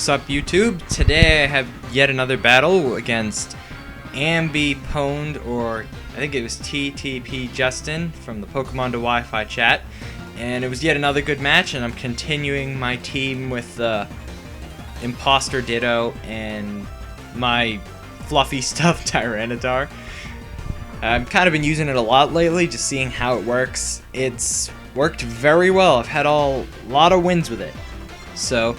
What's up, YouTube? Today I have yet another battle against Ambipwnd, or I think it was TPP Justin from the Pokémon to Wi-Fi chat, and it was yet another good match. And I'm continuing my team with the Imposter Ditto and my fluffy stuffed Tyranitar. I've kind of been using it a lot lately, just seeing how it works. It's worked very well. I've had a lot of wins with it. So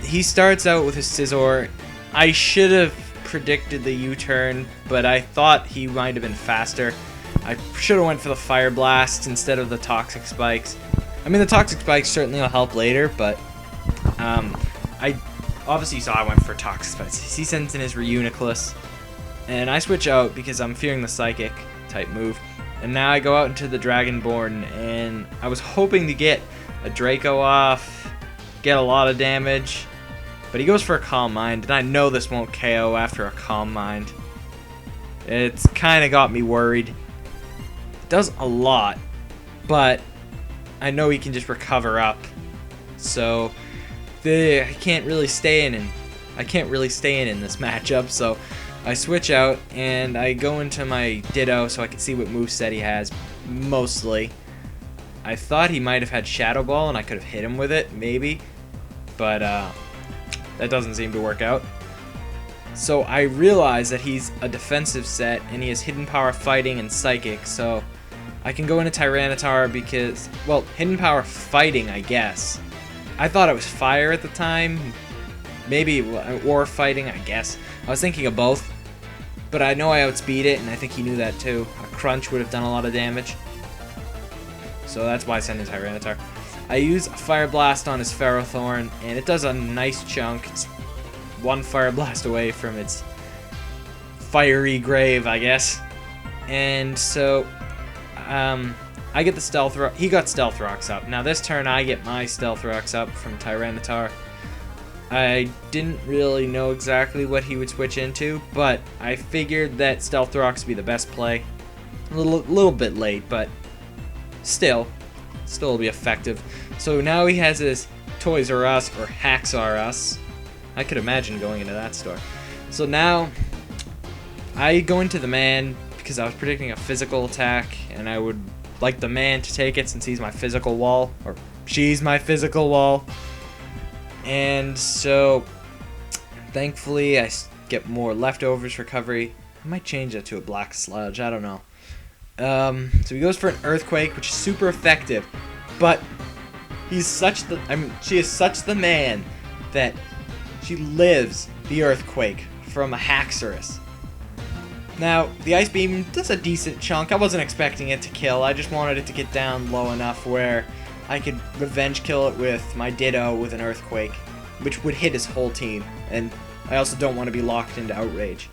he starts out with his Scizor. I should have predicted the U-turn, but I thought he might have been faster. I should have went for the Fire Blast instead of the Toxic Spikes. I mean, the Toxic Spikes certainly will help later, but I obviously saw I went for Toxic Spikes. He sends in his Reuniclus, and I switch out because I'm fearing the Psychic type move. And now I go out into the Dragonborn, and I was hoping to get a Draco off, get a lot of damage, but he goes for a Calm Mind, and I know this won't KO after a Calm Mind. It's kind of got me worried. It does a lot, but I know he can just recover up, so I can't really stay in this matchup. So I switch out and I go into my Ditto so I can see what moveset he has. Mostly, I thought he might have had Shadow Ball and I could have hit him with it, maybe, but that doesn't seem to work out. So I realize that he's a defensive set and he has Hidden Power Fighting and Psychic, so I can go into Tyranitar because, well, Hidden Power Fighting, I guess. I thought it was Fire at the time, maybe, or Fighting, I guess. I was thinking of both, but I know I outspeed it, and I think he knew that too. A Crunch would have done a lot of damage, so that's why I sent in Tyranitar. I use a Fire Blast on his Ferrothorn, and it does a nice chunk. It's one Fire Blast away from its fiery grave, I guess. And so I get the Stealth Rock. He got Stealth Rocks up. Now this turn I get my Stealth Rocks up from Tyranitar. I didn't really know exactly what he would switch into, but I figured that Stealth Rocks would be the best play. A little bit late, but still will be effective. So now he has his Toys R Us or Haxar Us. I could imagine going into that store. So now I go into the man because I was predicting a physical attack, and I would like the man to take it since he's my physical wall, or she's my physical wall. And so thankfully I get more leftovers recovery. I might change that to a Black Sludge, I don't know. So he goes for an Earthquake, which is super effective, but she is such the man that she lives the Earthquake from a Haxorus. Now, the Ice Beam does a decent chunk. I wasn't expecting it to kill. I just wanted it to get down low enough where I could revenge kill it with my Ditto with an Earthquake, which would hit his whole team. And I also don't want to be locked into Outrage.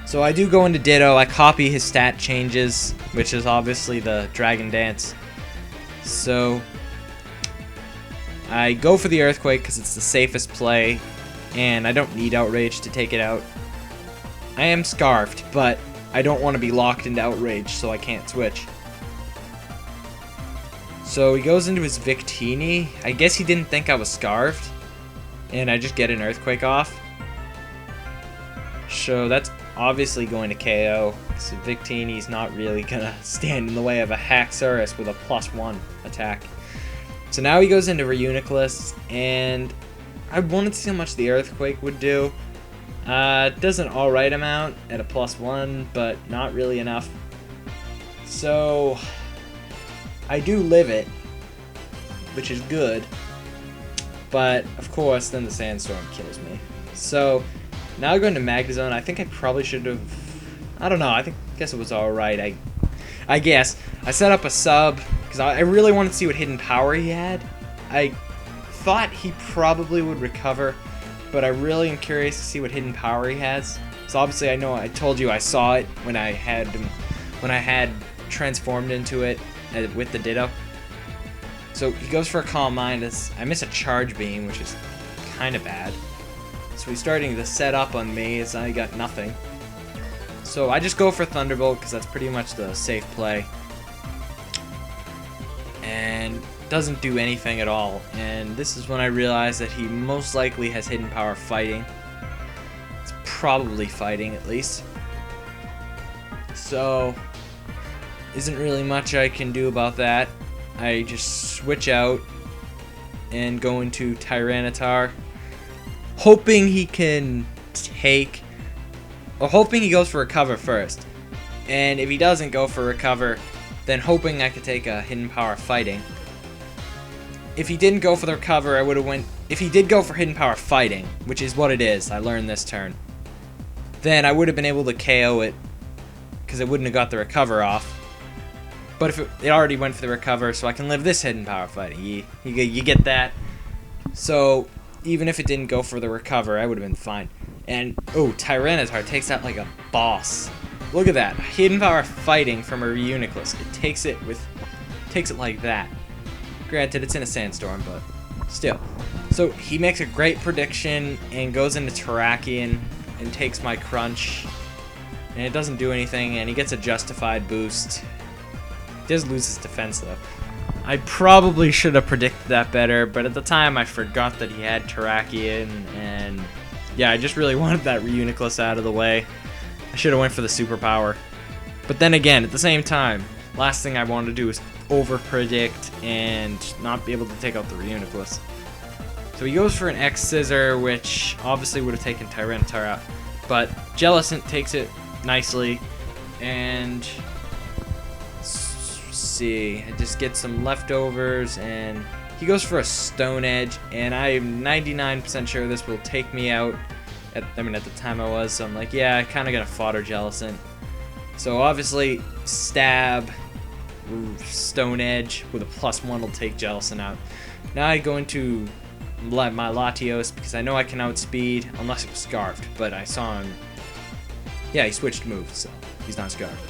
So I do go into Ditto. I copy his stat changes, which is obviously the Dragon Dance. So I go for the Earthquake because it's the safest play, and I don't need Outrage to take it out. I am Scarfed, but I don't want to be locked into Outrage, so I can't switch. So he goes into his Victini. I guess he didn't think I was Scarfed, and I just get an Earthquake off. So that's obviously going to KO, because Victini's not really going to stand in the way of a Haxorus with a +1 attack. So now he goes into Reuniclus, and I wanted to see how much the Earthquake would do. It does an alright amount at a +1, but not really enough. So I do live it, which is good, but of course then the Sandstorm kills me. So now going to Magnezone. I think I probably should have, I don't know, guess it was alright. I guess I set up a sub because I really wanted to see what hidden power he had. I thought he probably would recover, but I really am curious to see what hidden power he has. So obviously I know I told you I saw it when I had transformed into it with the Ditto. So he goes for a Calm Mind. I miss a Charge Beam, which is kind of bad. So he's starting to set up on me as I got nothing. So I just go for Thunderbolt because that's pretty much the safe play. And doesn't do anything at all. And this is when I realized that he most likely has hidden power fighting. It's probably fighting, at least. So, isn't really much I can do about that. I just switch out and go into Tyranitar, hoping he can hoping he goes for Recover first. And if he doesn't go for Recover, then hoping I could take a Hidden Power Fighting. If he didn't go for the Recover, I would have went... If he did go for Hidden Power Fighting, which is what it is, I learned this turn, then I would have been able to KO it, because it wouldn't have got the Recover off. But if it already went for the Recover, so I can live this Hidden Power Fighting. You get that? So, even if it didn't go for the Recover, I would have been fine. And, oh, Tyranitar takes that like a boss. Look at that. Hidden Power Fighting from a Reuniclus. It takes it like that. Granted, it's in a sandstorm, but still. So, he makes a great prediction and goes into Terrakion and takes my Crunch. And it doesn't do anything, and he gets a Justified boost. He does lose his defense, though. I probably should have predicted that better, but at the time I forgot that he had Terrakion, and yeah, I just really wanted that Reuniclus out of the way. I should have went for the superpower. But then again, at the same time, last thing I wanted to do is over-predict and not be able to take out the Reuniclus. So he goes for an X-Scissor, which obviously would have taken Tyranitar out, but Jellicent takes it nicely, and... see, I just get some leftovers, and he goes for a Stone Edge, and I am 99% sure this will take me out. At the time I was, so I'm like, yeah, I kind of got a fodder Jellicent. So obviously, Stab, Stone Edge with a +1 will take Jellicent out. Now I go into my Latios because I know I can outspeed, unless it was Scarfed, but I saw him. Yeah, he switched moves, so he's not Scarfed.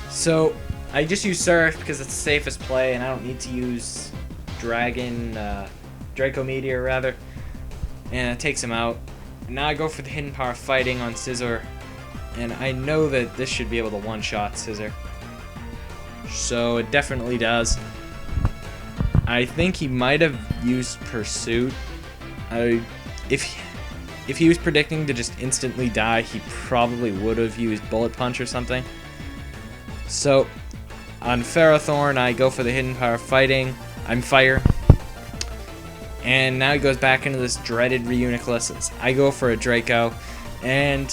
So I just use Surf because it's the safest play, and I don't need to use Draco Meteor rather, and it takes him out. And now I go for the Hidden Power Fighting on Scizor, and I know that this should be able to one-shot Scizor. So it definitely does. I think he might have used Pursuit. If he was predicting to just instantly die, he probably would have used Bullet Punch or something. So on Ferrothorn, I go for the Hidden Power Fighting. I'm Fire. And now he goes back into this dreaded Reuniclus. I go for a Draco. And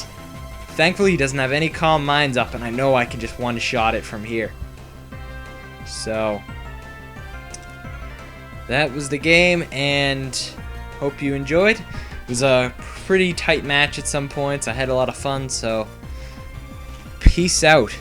thankfully he doesn't have any Calm Minds up, and I know I can just one-shot it from here. So that was the game, and hope you enjoyed. It was a pretty tight match at some points. I had a lot of fun, so peace out.